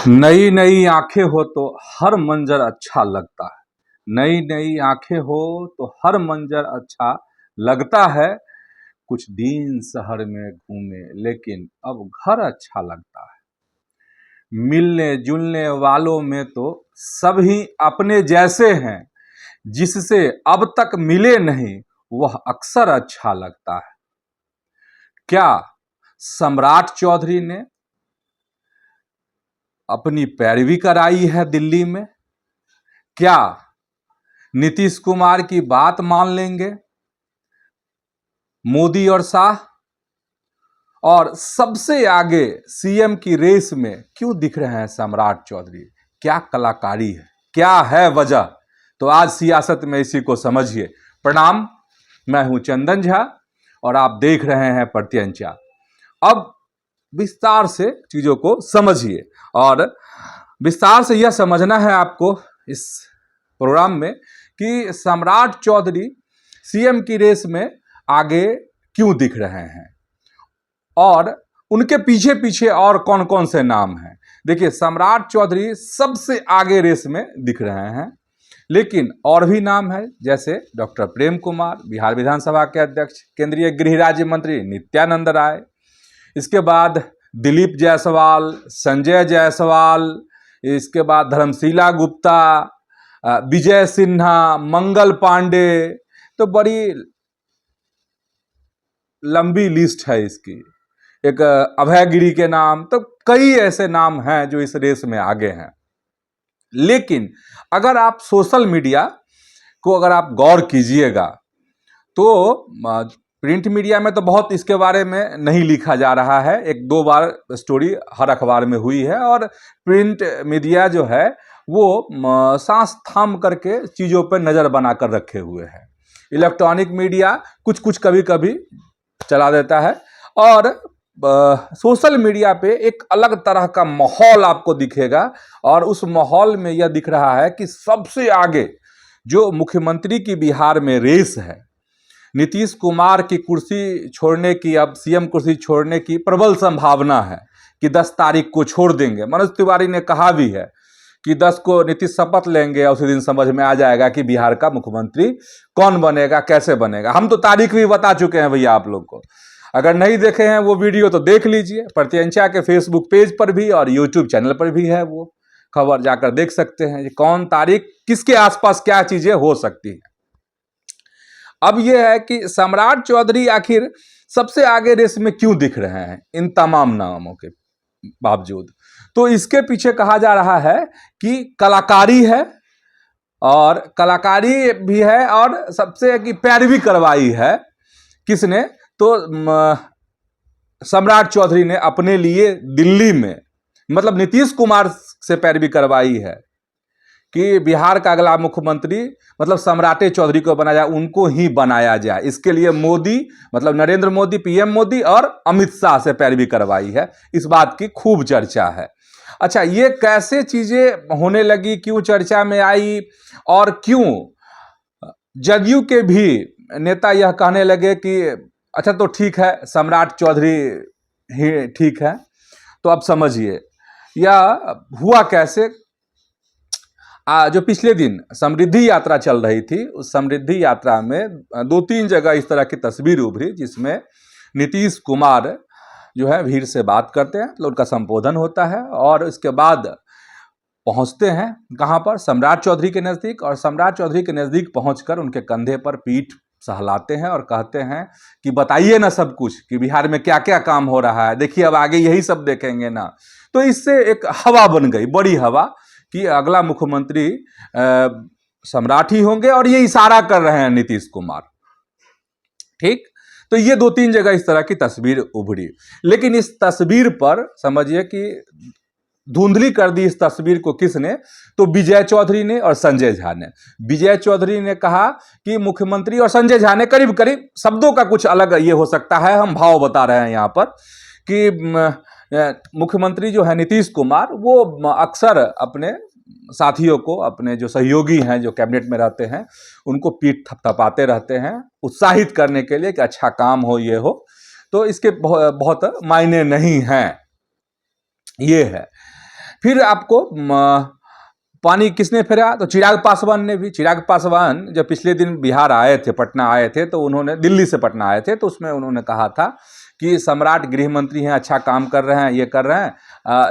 नई नई आंखें हो तो हर मंजर अच्छा लगता है। नई नई आंखें हो तो हर मंजर अच्छा लगता है। कुछ दिन शहर में घूमे लेकिन अब घर अच्छा लगता है। मिलने जुलने वालों में तो सभी अपने जैसे हैं। जिससे अब तक मिले नहीं वह अक्सर अच्छा लगता है। क्या सम्राट चौधरी ने अपनी पैरवी कराई है दिल्ली में? क्या नीतीश कुमार की बात मान लेंगे मोदी और शाह? और सबसे आगे सीएम की रेस में क्यों दिख रहे हैं सम्राट चौधरी? क्या कलाकारी है, क्या है वजह? तो आज सियासत में इसी को समझिए। प्रणाम, मैं हूं चंदन झा और आप देख रहे हैं प्रत्यंचा। अब विस्तार से चीजों को समझिए और विस्तार से यह समझना है आपको इस प्रोग्राम में कि सम्राट चौधरी सीएम की रेस में आगे क्यों दिख रहे हैं और उनके पीछे पीछे और कौन कौन से नाम हैं। देखिए, सम्राट चौधरी सबसे आगे रेस में दिख रहे हैं, लेकिन और भी नाम है, जैसे डॉक्टर प्रेम कुमार बिहार विधानसभा के अध्यक्ष, केंद्रीय गृह राज्य मंत्री नित्यानंद राय, इसके बाद दिलीप जायसवाल, संजय जायसवाल, इसके बाद धर्मशीला गुप्ता, विजय सिन्हा, मंगल पांडे। तो बड़ी लंबी लिस्ट है इसकी। एक अभय गिरी के नाम, तो कई ऐसे नाम हैं जो इस रेस में आगे हैं। लेकिन अगर आप सोशल मीडिया को अगर आप गौर कीजिएगा तो प्रिंट मीडिया में तो बहुत इसके बारे में नहीं लिखा जा रहा है। एक दो बार स्टोरी हर अखबार में हुई है और प्रिंट मीडिया जो है वो सांस थाम करके चीज़ों पर नज़र बनाकर रखे हुए है। इलेक्ट्रॉनिक मीडिया कुछ कुछ कभी कभी चला देता है और सोशल मीडिया पे एक अलग तरह का माहौल आपको दिखेगा और उस माहौल में यह दिख रहा है कि सबसे आगे जो मुख्यमंत्री की बिहार में रेस है, नीतीश कुमार की कुर्सी छोड़ने की, अब सीएम कुर्सी छोड़ने की प्रबल संभावना है कि 10 तारीख को छोड़ देंगे। मनोज तिवारी ने कहा भी है कि 10 को नीतीश शपथ लेंगे और उसी दिन समझ में आ जाएगा कि बिहार का मुख्यमंत्री कौन बनेगा, कैसे बनेगा। हम तो तारीख भी बता चुके हैं भैया आप लोग को। अगर नहीं देखे हैं वो वीडियो तो देख लीजिए, प्रत्यंचा के फेसबुक पेज पर भी और यूट्यूब चैनल पर भी है, वो खबर जाकर देख सकते हैं कौन तारीख किसके आसपास क्या चीजें हो सकती हैं। अब यह है कि सम्राट चौधरी आखिर सबसे आगे रेस में क्यों दिख रहे हैं इन तमाम नामों के बावजूद? तो इसके पीछे कहा जा रहा है कि कलाकारी है, और कलाकारी भी है और सबसे की पैरवी करवाई है किसने? तो सम्राट चौधरी ने अपने लिए दिल्ली में, मतलब नीतीश कुमार से पैरवी करवाई है कि बिहार का अगला मुख्यमंत्री मतलब सम्राटे चौधरी को बनाया जाए, उनको ही बनाया जाए। इसके लिए मोदी मतलब नरेंद्र मोदी, पीएम मोदी और अमित शाह से पैरवी करवाई है। इस बात की खूब चर्चा है। अच्छा, ये कैसे चीजें होने लगी, क्यों चर्चा में आई और क्यों जदयू के भी नेता यह कहने लगे कि अच्छा तो ठीक है, सम्राट चौधरी ही ठीक है। तो अब समझिए यह हुआ कैसे। जो पिछले दिन समृद्धि यात्रा चल रही थी, उस समृद्धि यात्रा में 2-3 जगह इस तरह की तस्वीर उभरी जिसमें नीतीश कुमार जो है भीड़ से बात करते हैं, तो उनका संबोधन होता है और इसके बाद पहुंचते हैं कहां पर? सम्राट चौधरी के नज़दीक। और सम्राट चौधरी के नज़दीक पहुंचकर उनके कंधे पर पीठ सहलाते हैं और कहते हैं कि बताइए ना सब कुछ कि बिहार में क्या क्या काम हो रहा है, देखिए अब आगे यही सब देखेंगे ना। तो इससे एक हवा बन गई, बड़ी हवा, कि अगला मुख्यमंत्री सम्राट ही होंगे और ये इशारा कर रहे हैं नीतीश कुमार। ठीक, तो ये 2-3 जगह इस तरह की तस्वीर उभरी। लेकिन इस तस्वीर पर समझिए कि धुंधली कर दी इस तस्वीर को किसने? तो विजय चौधरी ने और संजय झा ने। विजय चौधरी ने कहा कि मुख्यमंत्री, और संजय झा ने करीब करीब शब्दों का कुछ अलग ये हो सकता है, हम भाव बता रहे हैं यहाँ पर, कि मुख्यमंत्री जो है नीतीश कुमार वो अक्सर अपने साथियों को, अपने जो सहयोगी हैं जो कैबिनेट में रहते हैं, उनको पीठ थपथपाते रहते हैं उत्साहित करने के लिए कि अच्छा काम हो, ये हो। तो इसके बहुत मायने नहीं हैं, ये है। फिर आपको पानी किसने फेरा? तो चिराग पासवान ने भी। चिराग पासवान जब पिछले दिन बिहार आए थे, पटना आए थे, तो उन्होंने, दिल्ली से पटना आए थे, तो उसमें उन्होंने कहा था कि सम्राट गृह मंत्री हैं, अच्छा काम कर रहे हैं, ये कर रहे हैं,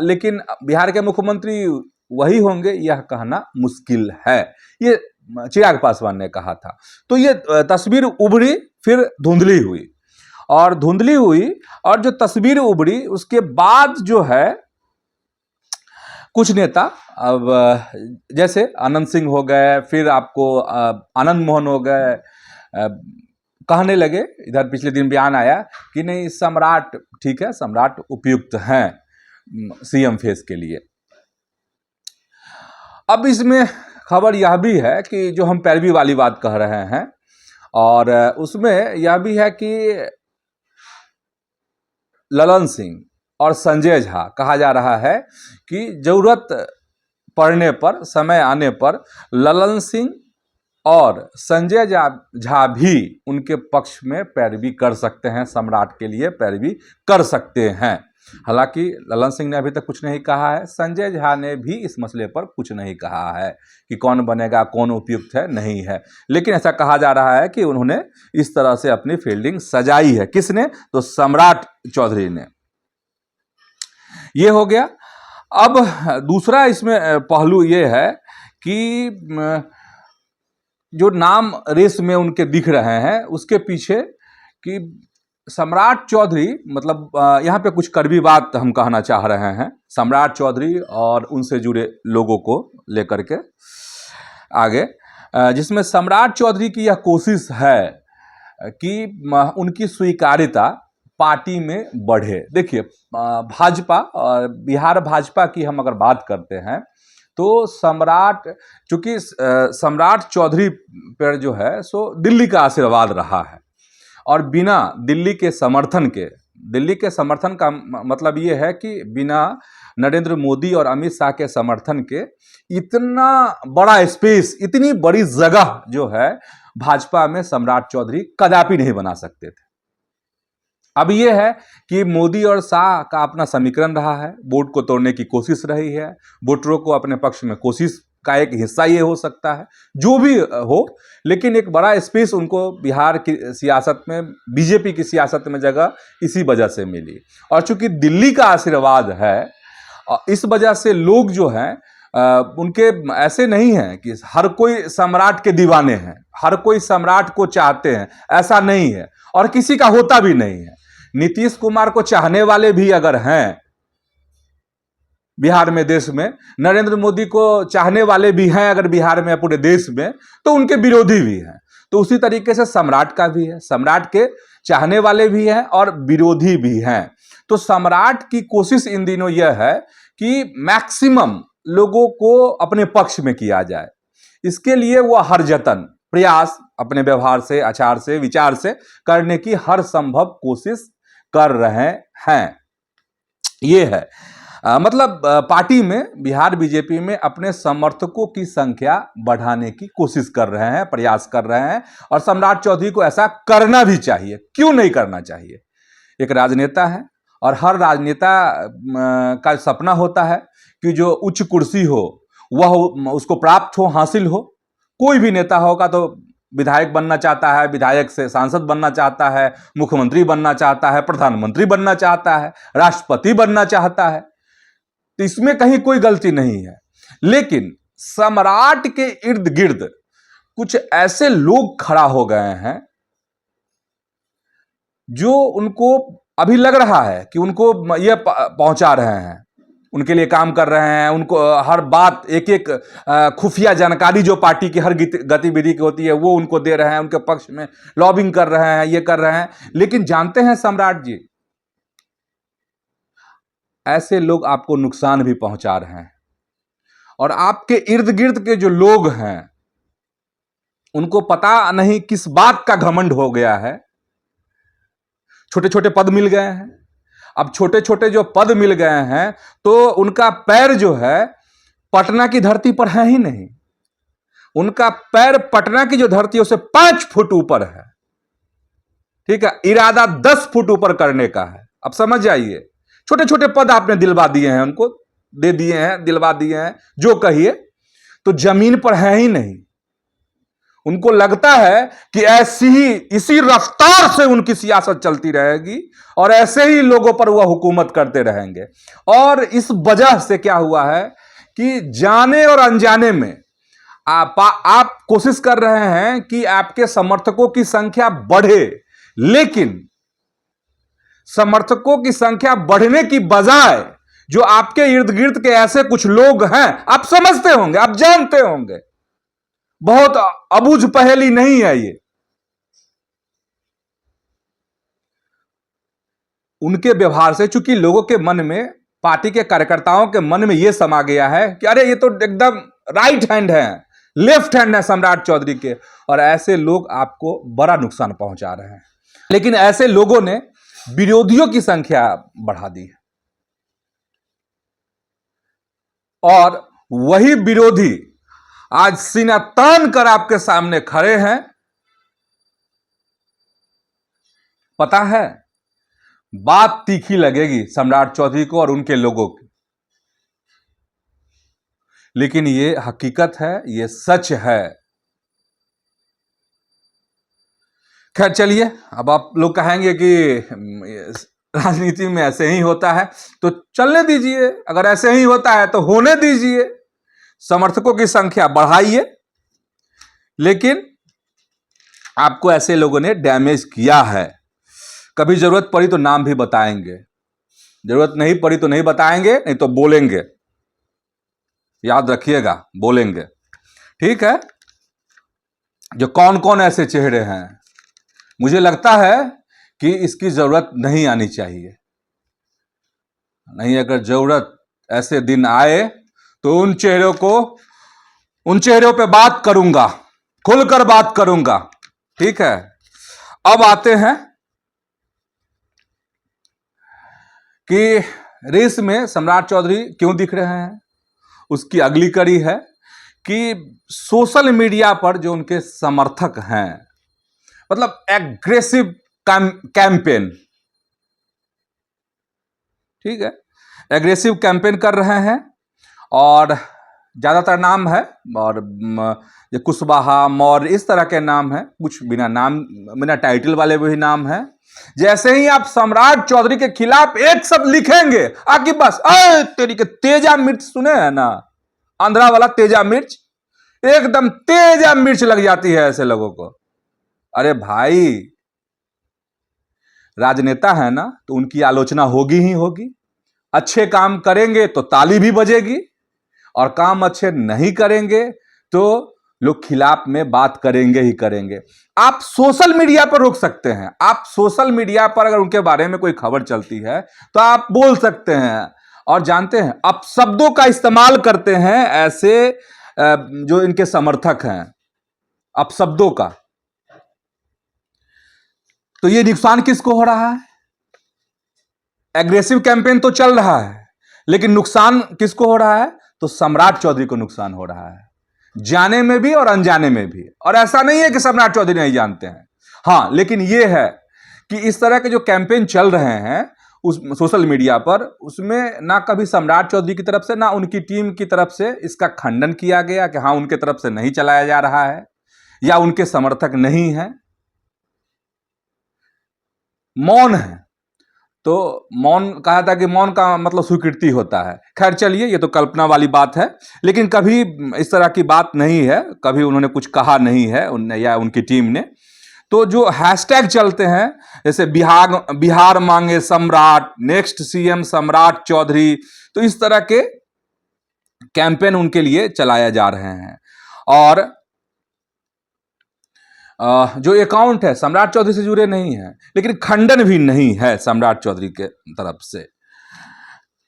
लेकिन बिहार के मुख्यमंत्री वही होंगे यह कहना मुश्किल है। ये चिराग पासवान ने कहा था। तो ये तस्वीर उभरी, फिर धुंधली हुई, और धुंधली हुई, और जो तस्वीर उभरी उसके बाद जो है कुछ नेता, अब जैसे आनंद सिंह हो गए, फिर आपको आनंद मोहन हो गए, कहने लगे, इधर पिछले दिन बयान आया कि नहीं सम्राट ठीक है, सम्राट उपयुक्त हैं सीएम फेस के लिए। अब इसमें खबर यह भी है कि जो हम पैरवी वाली बात कह रहे हैं, और उसमें यह भी है कि ललन सिंह और संजय झा, कहा जा रहा है कि जरूरत पड़ने पर, समय आने पर ललन सिंह और संजय झा भी उनके पक्ष में पैरवी कर सकते हैं, सम्राट के लिए पैरवी कर सकते हैं। हालांकि ललन सिंह ने अभी तक कुछ नहीं कहा है, संजय झा ने भी इस मसले पर कुछ नहीं कहा है कि कौन बनेगा, कौन उपयुक्त है, नहीं है। लेकिन ऐसा कहा जा रहा है कि उन्होंने इस तरह से अपनी फील्डिंग सजाई है। किसने? तो सम्राट चौधरी ने। ये हो गया। अब दूसरा इसमें पहलू ये है कि जो नाम रेस में उनके दिख रहे हैं उसके पीछे कि सम्राट चौधरी, मतलब यहाँ पे कुछ कड़वी बात हम कहना चाह रहे हैं सम्राट चौधरी और उनसे जुड़े लोगों को लेकर के आगे, जिसमें सम्राट चौधरी की यह कोशिश है कि उनकी स्वीकार्यता पार्टी में बढ़े। देखिए, भाजपा और बिहार भाजपा की हम अगर बात करते हैं तो सम्राट, चूंकि सम्राट चौधरी पर जो है सो दिल्ली का आशीर्वाद रहा है, और बिना दिल्ली के समर्थन का मतलब ये है कि बिना नरेंद्र मोदी और अमित शाह के समर्थन के इतना बड़ा स्पेस, इतनी बड़ी जगह जो है भाजपा में सम्राट चौधरी कदापि नहीं बना सकते थे। अब यह है कि मोदी और शाह का अपना समीकरण रहा है, वोट को तोड़ने की कोशिश रही है, वोटरों को अपने पक्ष में कोशिश का एक हिस्सा ये हो सकता है, जो भी हो, लेकिन एक बड़ा स्पेस उनको बिहार की सियासत में, बीजेपी की सियासत में जगह इसी वजह से मिली। और चूंकि दिल्ली का आशीर्वाद है, इस वजह से लोग जो हैं उनके ऐसे नहीं हैं कि हर कोई सम्राट के दीवाने हैं, हर कोई सम्राट को चाहते हैं, ऐसा नहीं है, और किसी का होता भी नहीं है। नीतीश कुमार को चाहने वाले भी अगर हैं बिहार में, देश में, नरेंद्र मोदी को चाहने वाले भी हैं अगर बिहार में, पूरे देश में, तो उनके विरोधी भी हैं। तो उसी तरीके से सम्राट का भी है, सम्राट के चाहने वाले भी हैं और विरोधी भी हैं। तो सम्राट की कोशिश इन दिनों यह है कि मैक्सिमम लोगों को अपने पक्ष में किया जाए। इसके लिए वह हर जतन, प्रयास अपने व्यवहार से, आचार से, विचार से करने की हर संभव कोशिश कर रहे हैं। ये है मतलब पार्टी में, बिहार बीजेपी में अपने समर्थकों की संख्या बढ़ाने की कोशिश कर रहे हैं, प्रयास कर रहे हैं, और सम्राट चौधरी को ऐसा करना भी चाहिए। क्यों नहीं करना चाहिए? एक राजनेता है, और हर राजनेता का सपना होता है कि जो उच्च कुर्सी हो वह उसको प्राप्त हो, हासिल हो। कोई भी नेता होगा तो विधायक बनना चाहता है, विधायक से सांसद बनना चाहता है, मुख्यमंत्री बनना चाहता है, प्रधानमंत्री बनना चाहता है, राष्ट्रपति बनना चाहता है। तो इसमें कहीं कोई गलती नहीं है। लेकिन सम्राट के इर्द गिर्द कुछ ऐसे लोग खड़ा हो गए हैं जो उनको अभी लग रहा है कि उनको ये पहुंचा रहे हैं, उनके लिए काम कर रहे हैं, उनको हर बात, एक एक खुफिया जानकारी जो पार्टी की हर गतिविधि की होती है वो उनको दे रहे हैं, उनके पक्ष में लॉबिंग कर रहे हैं, ये कर रहे हैं। लेकिन जानते हैं सम्राट जी, ऐसे लोग आपको नुकसान भी पहुंचा रहे हैं, और आपके इर्द गिर्द के जो लोग हैं उनको पता नहीं किस बात का घमंड हो गया है। छोटे छोटे पद मिल गए हैं। अब छोटे छोटे जो पद मिल गए हैं तो उनका पैर जो है पटना की धरती पर है ही नहीं। उनका पैर पटना की जो धरती है उससे 5 फुट ऊपर है। ठीक है, इरादा 10 फुट ऊपर करने का है। अब समझ जाइए, छोटे छोटे पद आपने दिलवा दिए हैं उनको, दे दिए हैं, दिलवा दिए हैं, जो कहिए, तो जमीन पर है ही नहीं। उनको लगता है कि ऐसी ही इसी रफ्तार से उनकी सियासत चलती रहेगी और ऐसे ही लोगों पर वह हुकूमत करते रहेंगे। और इस वजह से क्या हुआ है कि जाने और अनजाने में आप कोशिश कर रहे हैं कि आपके समर्थकों की संख्या बढ़े, लेकिन समर्थकों की संख्या बढ़ने की बजाय जो आपके इर्द गिर्द के ऐसे कुछ लोग हैं, आप समझते होंगे, आप जानते होंगे, बहुत अबूझ पहेली नहीं है ये, उनके व्यवहार से चूंकि लोगों के मन में, पार्टी के कार्यकर्ताओं के मन में यह समा गया है कि अरे ये तो एकदम राइट हैंड है, लेफ्ट हैंड है सम्राट चौधरी के, और ऐसे लोग आपको बड़ा नुकसान पहुंचा रहे हैं। लेकिन ऐसे लोगों ने विरोधियों की संख्या बढ़ा दी है, और वही विरोधी आज सीना तान कर आपके सामने खड़े हैं। पता है, बात तीखी लगेगी सम्राट चौधरी को और उनके लोगों की, लेकिन ये हकीकत है, ये सच है। खैर चलिए, अब आप लोग कहेंगे कि राजनीति में ऐसे ही होता है, तो चलने दीजिए। अगर ऐसे ही होता है तो होने दीजिए, समर्थकों की संख्या बढ़ाइए। लेकिन आपको ऐसे लोगों ने डैमेज किया है। कभी जरूरत पड़ी तो नाम भी बताएंगे, जरूरत नहीं पड़ी तो नहीं बताएंगे, नहीं तो बोलेंगे, याद रखिएगा, बोलेंगे, ठीक है। जो कौन कौन ऐसे चेहरे हैं, मुझे लगता है कि इसकी जरूरत नहीं आनी चाहिए। नहीं, अगर जरूरत ऐसे दिन आए तो उन चेहरों पे बात करूंगा, खुलकर बात करूंगा, ठीक है। अब आते हैं कि रेस में सम्राट चौधरी क्यों दिख रहे हैं। उसकी अगली कड़ी है कि सोशल मीडिया पर जो उनके समर्थक हैं, मतलब एग्रेसिव कैंपेन, ठीक है, एग्रेसिव कैंपेन कर रहे हैं, और ज्यादातर नाम है, और ये कुशवाहा, मौर्य, इस तरह के नाम है, कुछ बिना नाम, बिना टाइटल वाले भी नाम है। जैसे ही आप सम्राट चौधरी के खिलाफ एक शब्द लिखेंगे, आगे बस तेरी के तेजा मिर्च सुने हैं ना, आंध्रा वाला तेजा मिर्च, एकदम तेजा मिर्च लग जाती है ऐसे लोगों को। अरे भाई, राजनेता है ना, तो उनकी आलोचना होगी ही होगी। अच्छे काम करेंगे तो ताली भी बजेगी, और काम अच्छे नहीं करेंगे तो लोग खिलाफ में बात करेंगे ही करेंगे। आप सोशल मीडिया पर रोक सकते हैं, आप सोशल मीडिया पर अगर उनके बारे में कोई खबर चलती है तो आप बोल सकते हैं, और जानते हैं आप शब्दों का इस्तेमाल करते हैं ऐसे जो इनके समर्थक हैं, आप शब्दों का, तो ये नुकसान किसको हो रहा है। एग्रेसिव कैंपेन तो चल रहा है, लेकिन नुकसान किसको हो रहा है, तो सम्राट चौधरी को नुकसान हो रहा है, जाने में भी और अनजाने में भी। और ऐसा नहीं है कि सम्राट चौधरी नहीं जानते हैं, हां, लेकिन यह है कि इस तरह के जो कैंपेन चल रहे हैं उस सोशल मीडिया पर, उसमें ना कभी सम्राट चौधरी की तरफ से ना उनकी टीम की तरफ से इसका खंडन किया गया कि हां उनके तरफ से नहीं चलाया जा रहा है या उनके समर्थक नहीं है, मौन है। तो मौन कहा था कि मौन का मतलब स्वीकृति होता है। खैर चलिए, ये तो कल्पना वाली बात है, लेकिन कभी इस तरह की बात नहीं है, कभी उन्होंने कुछ कहा नहीं है या उनकी टीम ने। तो जो हैशटैग चलते हैं, जैसे बिहार मांगे सम्राट, नेक्स्ट सीएम सम्राट चौधरी, तो इस तरह के कैंपेन उनके लिए चलाए जा रहे हैं। और जो अकाउंट है सम्राट चौधरी से जुड़े नहीं है, लेकिन खंडन भी नहीं है सम्राट चौधरी के तरफ से।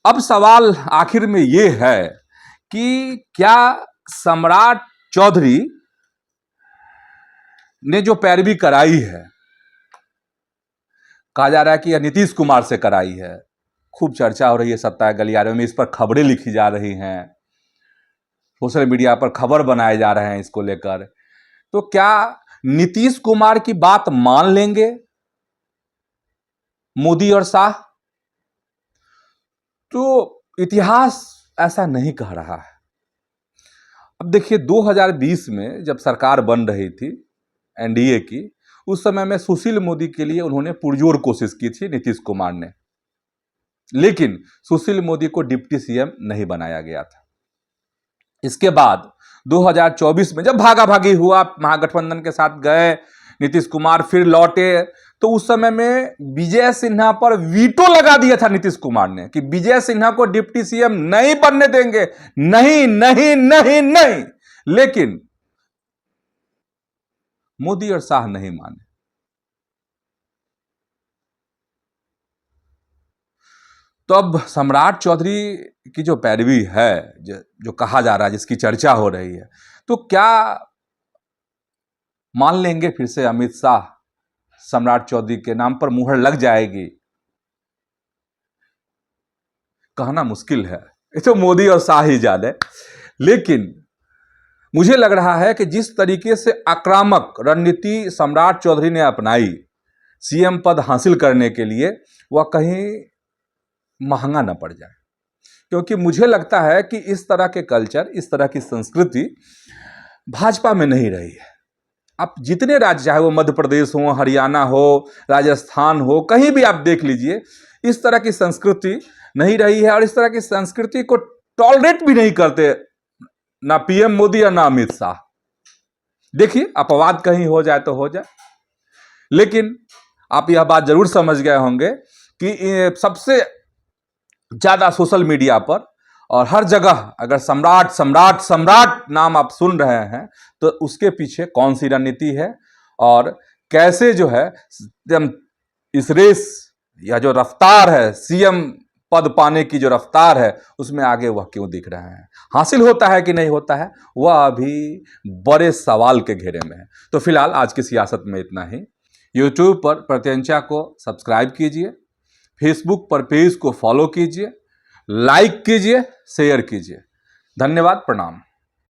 अब सवाल आखिर में यह है कि क्या सम्राट चौधरी ने जो पैरवी कराई है, कहा जा रहा है कि यह नीतीश कुमार से कराई है, खूब चर्चा हो रही है सत्ता गलियारों में, इस पर खबरें लिखी जा रही हैं, सोशल मीडिया पर खबर बनाए जा रहे हैं इसको लेकर, तो क्या नीतीश कुमार की बात मान लेंगे मोदी और शाह? तो इतिहास ऐसा नहीं कह रहा है। अब देखिए 2020 में जब सरकार बन रही थी एनडीए की, उस समय में सुशील मोदी के लिए उन्होंने पुरजोर कोशिश की थी नीतीश कुमार ने, लेकिन सुशील मोदी को डिप्टी सीएम नहीं बनाया गया था। इसके बाद 2024 में जब भागा भागी हुआ, महागठबंधन के साथ गए नीतीश कुमार, फिर लौटे, तो उस समय में विजय सिन्हा पर वीटो लगा दिया था नीतीश कुमार ने कि विजय सिन्हा को डिप्टी सीएम नहीं बनने देंगे, नहीं नहीं नहीं नहीं। लेकिन मोदी और शाह नहीं माने। तो अब सम्राट चौधरी की जो पैरवी है, जो कहा जा रहा है, जिसकी चर्चा हो रही है, तो क्या मान लेंगे फिर से अमित शाह, सम्राट चौधरी के नाम पर मुहर लग जाएगी? कहना मुश्किल है, ये तो मोदी और शाह ही जाने। लेकिन मुझे लग रहा है कि जिस तरीके से आक्रामक रणनीति सम्राट चौधरी ने अपनाई सीएम पद हासिल करने के लिए, वह कहीं महंगा न पड़ जाए। क्योंकि मुझे लगता है कि इस तरह के कल्चर, इस तरह की संस्कृति भाजपा में नहीं रही है। आप जितने राज्य, चाहे वो मध्य प्रदेश हो, हरियाणा हो, राजस्थान हो, कहीं भी आप देख लीजिए, इस तरह की संस्कृति नहीं रही है। और इस तरह की संस्कृति को टॉलरेट भी नहीं करते ना पीएम मोदी और ना अमित शाह। देखिए, अपवाद कहीं हो जाए तो हो जाए, लेकिन आप यह बात जरूर समझ गए होंगे कि सबसे ज्यादा सोशल मीडिया पर और हर जगह अगर सम्राट सम्राट सम्राट नाम आप सुन रहे हैं, तो उसके पीछे कौन सी रणनीति है और कैसे जो है इस रेस या जो रफ्तार है, सीएम पद पाने की जो रफ्तार है, उसमें आगे वह क्यों दिख रहे हैं। हासिल होता है कि नहीं होता है, वह अभी बड़े सवाल के घेरे में है। तो फिलहाल आज की सियासत में इतना ही। यूट्यूब पर प्रत्यंचा को सब्सक्राइब कीजिए, फेसबुक पर पेज को फॉलो कीजिए, लाइक कीजिए, शेयर कीजिए। धन्यवाद, प्रणाम।